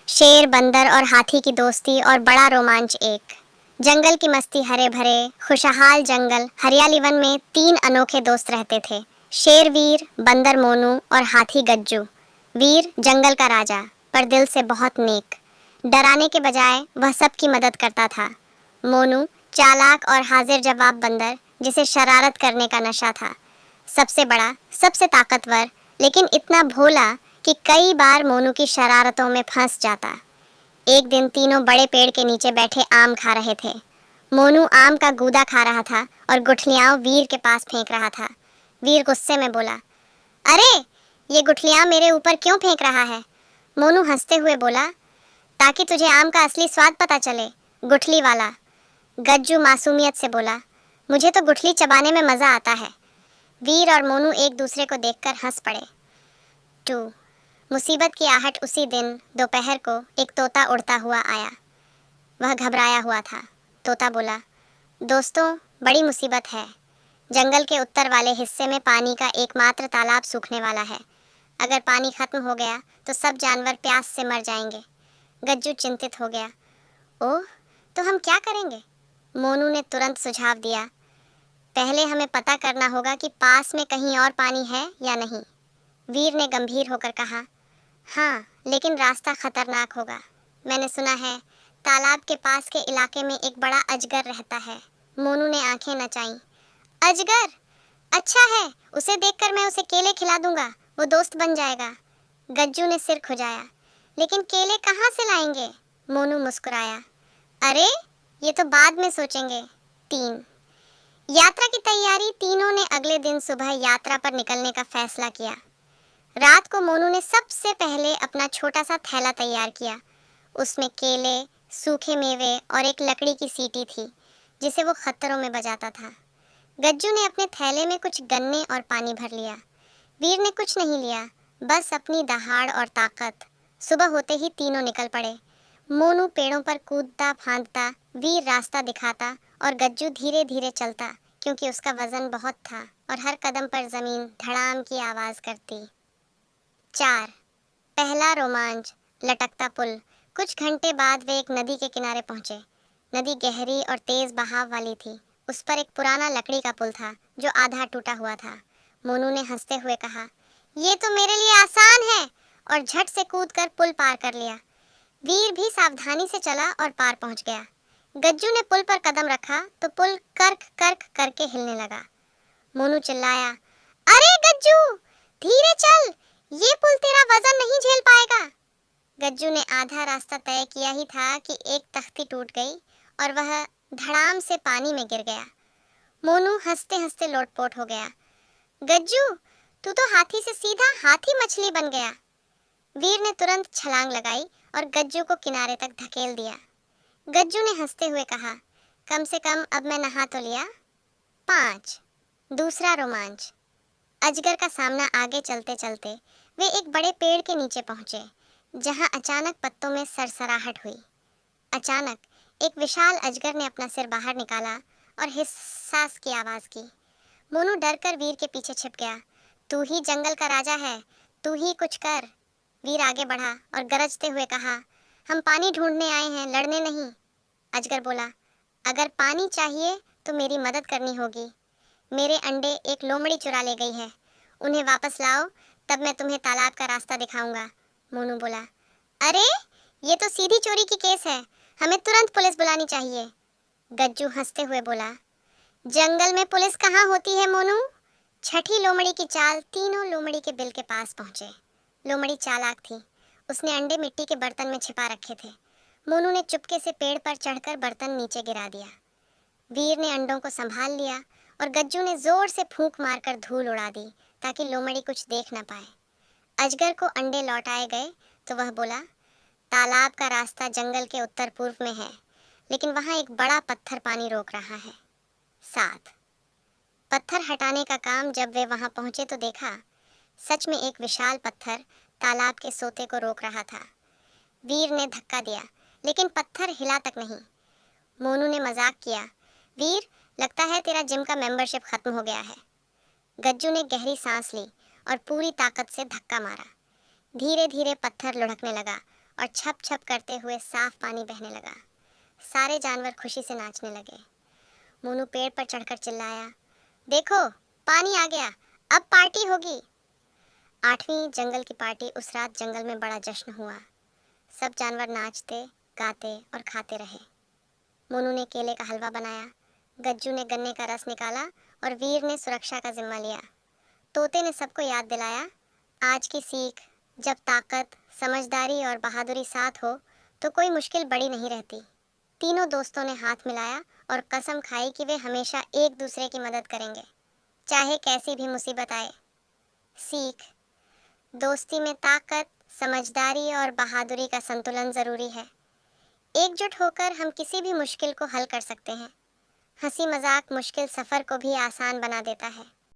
शेर, बंदर और हाथी की दोस्ती और बड़ा रोमांच एक। जंगल की मस्ती, हरे भरे खुशहाल जंगल, हरियाली वन में तीन अनोखे दोस्त रहते थे। शेर वीर, बंदर मोनू और हाथी गज्जू। वीर जंगल का राजा, पर दिल से बहुत नेक। डराने के बजाय वह सबकी मदद करता था। मोनू चालाक और हाजिर जवाब बंदर, जिसे शरारत करने का नशा था। सबसे बड़ा, सबसे ताकतवर, लेकिन इतना भोला कि कई बार मोनू की शरारतों में फंस जाता। एक दिन तीनों बड़े पेड़ के नीचे बैठे आम खा रहे थे। मोनू आम का गूदा खा रहा था और गुठलियां वीर के पास फेंक रहा था। वीर गुस्से में बोला, अरे ये गुठलियां मेरे ऊपर क्यों फेंक रहा है? मोनू हंसते हुए बोला, ताकि तुझे आम का असली स्वाद पता चले, गुठली वाला। गज्जू मासूमियत से बोला, मुझे तो गुठली चबाने में मजा आता है। वीर और मोनू एक दूसरे को देखकर हंस पड़े। 2 मुसीबत की आहट। उसी दिन दोपहर को एक तोता उड़ता हुआ आया। वह घबराया हुआ था। तोता बोला, दोस्तों, बड़ी मुसीबत है। जंगल के उत्तर वाले हिस्से में पानी का एकमात्र तालाब सूखने वाला है। अगर पानी खत्म हो गया तो सब जानवर प्यास से मर जाएंगे। गज्जू चिंतित हो गया। ओह, तो हम क्या करेंगे? मोनू ने तुरंत सुझाव दिया, पहले हमें पता करना होगा कि पास में कहीं और पानी है या नहीं। वीर ने गंभीर होकर कहा, हाँ, लेकिन रास्ता खतरनाक होगा। मैंने सुना है तालाब के पास के इलाके में एक बड़ा अजगर रहता है। मोनू ने आंखें नचाईं। अजगर? अच्छा है, उसे देखकर मैं उसे केले खिला दूंगा, वो दोस्त बन जाएगा। गज्जू ने सिर खुजाया। लेकिन केले कहाँ से लाएंगे? मोनू मुस्कुराया। अरे, ये तो बाद में सोचेंगे। 3 यात्रा की तैयारी। तीनों ने अगले दिन सुबह यात्रा पर निकलने का फैसला किया। रात को मोनू ने सबसे पहले अपना छोटा सा थैला तैयार किया। उसमें केले, सूखे मेवे और एक लकड़ी की सीटी थी, जिसे वो खतरों में बजाता था। गज्जू ने अपने थैले में कुछ गन्ने और पानी भर लिया। वीर ने कुछ नहीं लिया, बस अपनी दहाड़ और ताकत। सुबह होते ही तीनों निकल पड़े। मोनू पेड़ों पर कूदता फांदता, वीर रास्ता दिखाता और गज्जू धीरे धीरे चलता, क्योंकि उसका वजन बहुत था और हर कदम पर जमीन धड़ाम की आवाज करती। 4 पहला रोमांच, लटकता पुल। कुछ घंटे बाद वे एक नदी के किनारे पहुंचे। नदी गहरी और तेज बहाव वाली थी। उस पर एक पुराना लकड़ी का पुल था जो आधा टूटा हुआ था। मोनू ने हंसते हुए कहा, ये तो मेरे लिए आसान है, और झट से कूदकर पुल पार कर लिया। वीर भी सावधानी से चला और पार पहुंच गया। गज्जू ने पुल पर कदम रखा तो पुल कर्क कर्क करके हिलने लगा। मोनू चिल्लाया, अरे गज्जू, धीरे चल, ये पुल तेरा वजन नहीं झेल पाएगा। गज्जू ने आधा रास्ता तय किया ही था कि एक तख्ती टूट गई और वह धड़ाम से पानी में गिर गया। मोनू हंसते हंसते लोटपोट हो गया। गज्जू, तू तो हाथी से सीधा हाथी मछली बन गया। वीर ने तुरंत छलांग लगाई और गज्जू को किनारे तक धकेल दिया। गज्जू ने हंसते हुए कहा, कम से कम अब मैं नहा तो लिया। 5 दूसरा रोमांच। अजगर का सामना। आगे चलते चलते वे एक बड़े पेड़ के नीचे पहुंचे, जहां अचानक पत्तों में सरसराहट हुई। अचानक एक विशाल अजगर ने अपना सिर बाहर निकाला और हिस्सास की आवाज की। मोनू डरकर वीर के पीछे छिप गया। तू ही जंगल का राजा है, तू ही कुछ कर। वीर आगे बढ़ा और गरजते हुए कहा, हम पानी ढूंढने आए हैं, लड़ने नहीं। अजगर बोला, अगर पानी चाहिए तो मेरी मदद करनी होगी। मेरे अंडे एक लोमड़ी चुरा ले गई है, उन्हें वापस लाओ, तब मैं तुम्हें तालाब का रास्ता दिखाऊंगा। मोनू बोला, अरे ये तो सीधी चोरी की केस है, हमें तुरंत पुलिस बुलानी चाहिए। गज्जू हंसते हुए बोला, जंगल में पुलिस कहाँ होती है मोनू। छठी लोमड़ी की चाल। तीनों लोमड़ी के बिल के पास पहुंचे। लोमड़ी चालाक थी, उसने अंडे मिट्टी के बर्तन में छिपा रखे थे। मोनू ने चुपके से पेड़ पर चढ़कर बर्तन नीचे गिरा दिया। वीर ने अंडों को संभाल लिया और गज्जू ने जोर से फूंक मारकर धूल उड़ा दी, ताकि लोमड़ी कुछ देख न पाए। अजगर को अंडे लौटाए गए तो वह बोला, तालाब का रास्ता जंगल के उत्तर पूर्व में है, लेकिन वहां एक बड़ा पत्थर पानी रोक रहा है। 7 पत्थर हटाने का काम। जब वे वहां पहुंचे तो देखा, सच में एक विशाल पत्थर तालाब के सोते को रोक रहा था। वीर ने धक्का दिया, लेकिन पत्थर हिला तक नहीं। मोनू ने मजाक किया, वीर, लगता है तेरा जिम का मेंबरशिप खत्म हो गया है। गज्जू ने गहरी सांस ली और पूरी ताकत से धक्का मारा। धीरे धीरे पत्थर लुढ़कने लगा और छप छप करते हुए साफ पानी बहने लगा। सारे जानवर खुशी से नाचने लगे। मोनू पेड़ पर चढ़कर चिल्लाया, देखो पानी आ गया, अब पार्टी होगी। 8वीं जंगल की पार्टी उस रात जंगल में बड़ा जश्न हुआ। सब जानवर नाचते, गाते और खाते रहे। मोनू ने केले का हलवा बनाया, गज्जू ने गन्ने का रस निकाला और वीर ने सुरक्षा का जिम्मा लिया। तोते ने सबको याद दिलाया, आज की सीख, जब ताकत, समझदारी और बहादुरी साथ हो तो कोई मुश्किल बड़ी नहीं रहती। तीनों दोस्तों ने हाथ मिलाया और कसम खाई कि वे हमेशा एक दूसरे की मदद करेंगे, चाहे कैसी भी मुसीबत आए। सीख, दोस्ती में ताकत, समझदारी और बहादुरी का संतुलन जरूरी है। एकजुट होकर हम किसी भी मुश्किल को हल कर सकते हैं। हंसी मजाक मुश्किल सफर को भी आसान बना देता है।